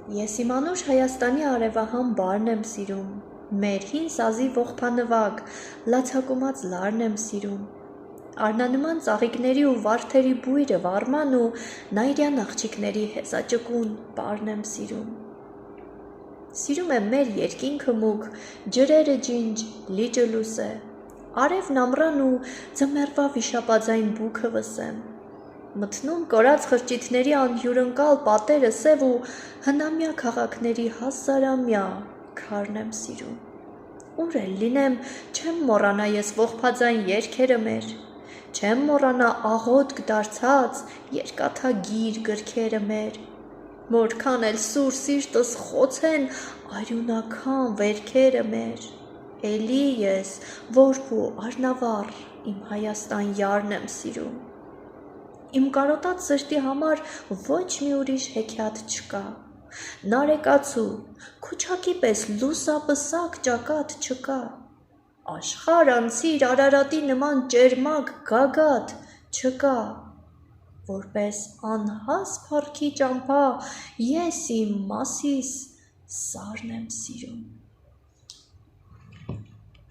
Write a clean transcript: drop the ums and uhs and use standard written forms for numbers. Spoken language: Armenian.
Ես իմ անուշ Հայաստանի արևահան բարն եմ սիրում, մեր հին սազի ողբանվագ, լացակումած լարն եմ սիրում, արնանման ծաղիկների ու վարդերի բույրը վարման ու նայրյան աղջիկների հեսաճկուն պարն եմ սիրում։ Սիրում եմ մեր երկինքը մուգ, ջրերը ջինջ, լիճը լուսե, արևն ամռան ու ձմեռվա վիշապաձայն բուքը վսեմ, մտնում կորած խրճիթների անհյուրընկալ պատերը սև ու հնամյա քաղաքների հազարամյա քարն եմ սիրում։ Ուր էլ լինեմ, չեմ մոռանա ես ողբաձայն երգերը մեր, չեմ մոռանա աղոթք դարձած երկաթագիր գրքերը մեր, որքան էլ սուր սիրտս խոցեն արյունաքամ վերքերը մեր, էլի ես որբ ու արնավառ իմ Հայաստան յարն եմ սիրում։ Իմ կարոտած սրտի համար ոչ մի ուրիշ հեքիաթ չկա, նարեկացու, քուչակի պես լուսապսակ ճակատ չկա, աշխարհ անցիր Արարատի նման ճերմակ գագաթ չկա, որպես անհաս փառքի ճամփա ես իմ Մասիս սարն եմ սիրում։